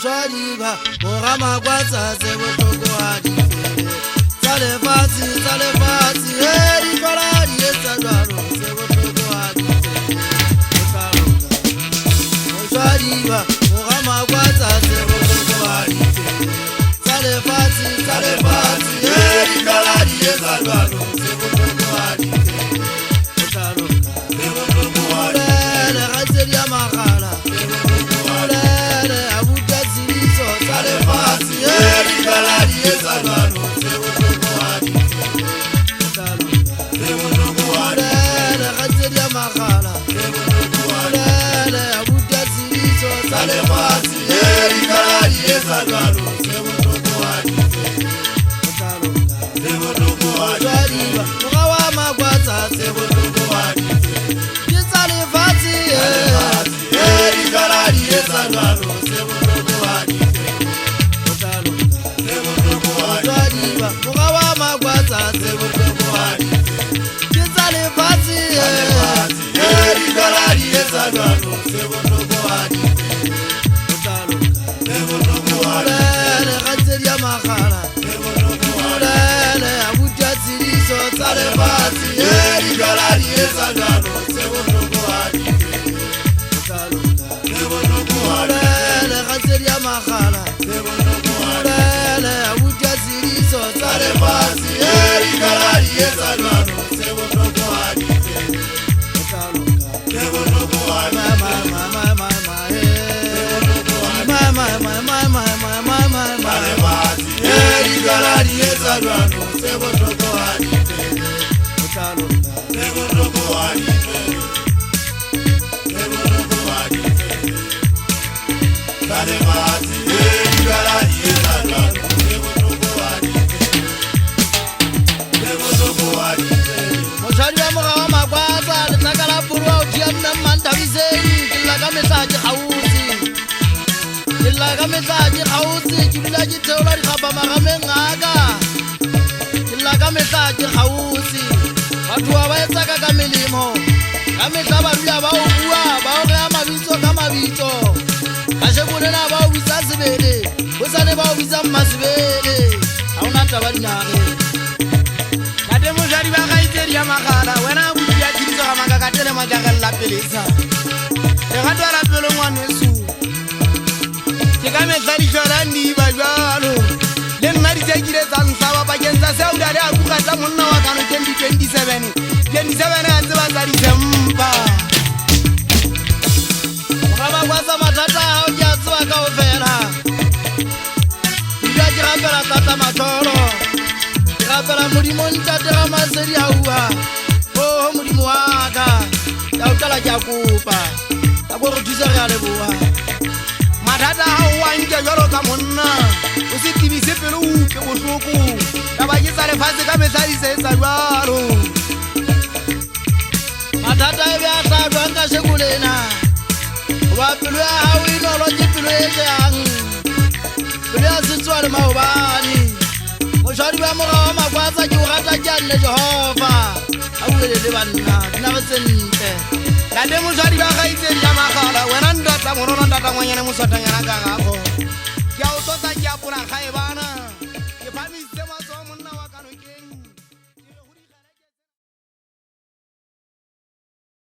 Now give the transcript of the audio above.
Moshadiba, Morama Guaza, Zebotogo Hadi, Salefasi, Eri Baradi, Sadaro, Zebotogo Hadi, Moshadiba, Morama Guaza, Zebotogo Hadi, Salefasi, Eri Baradi, Sadaro, Zebotogo Hadi, Razelia Magala, Abuja Zilizo, Salefasi, Eri Baradi, Sadaro, Zebotogo Hadi, Razelia Magala, Abuja Zilizo, Salefasi, Eri Baradi, Sadaro, Zebotogo Hadi, Moshadiba, Morama Guaza, Zebotogo Hadi, Salefasi, Eri Baradi, Sadaro, Zebotogo Hadi, Moshadiba, Morama Guaza, Zebotogo Hadi, Salefasi, Eri Baradi, Sadaro, Zebotogo Hadi, Razelia Magala, Abuja Zilizo, Salefasi, Eri Baradi, Sadaro, Zebotogo Hadi, Razelia Magala, Abuja Zilizo, Salefasi, Eri Baradi, Sadaro, Zebotogo Hadi, Eri Baradi, Sadaro, Zebotogo Hadi, Moshadiba Morama Guaza, Letagala Purwa, Tiana Mantabizeni, Kilagamesaji Hausi, Kilagamesaji Hausi, Kilaji Tola, Kabamaraga, Kilagamesaji Hausi, Patua Wesaka Kamilimo, Kamesabia Baua, Baurama Viso Kamavito, Kashebuna Bawisasibede, Usane Bawisa Masibede, Aunatabanyare. Moshadiba Razelia Magala, when I would get into a Magacatele Magagal La Pelisa. The Hatara Pelon Su. The Gamesari Jorandi Bagalo. Then Maritaji and Sawa against the Saudi Arabia, Samuna 2027. 27 and the Bazari Zemba. Mama was a Matata, Yazwaka Vera. Yajabara Tata Matoro. Kapala mudimonta drama seri hawa oh mudimuaga yautala jakupa aboro tuzagale buwa matata hawa nje yoro kamonna usitibise pelo ke bosoku tabayisa le fase ka mesari se salwaro matata ya sa dwanga sekulena wa pelo hawi no lo jipelo yang pelo asitswale mawbani Moshadiba Morama Guaza, Jurata Jan, Jehovah. I will live on never sent. La Demoshadiba Razelia Magala, when under the Morona, when you Musatanga, Yauta Yapura Haiba.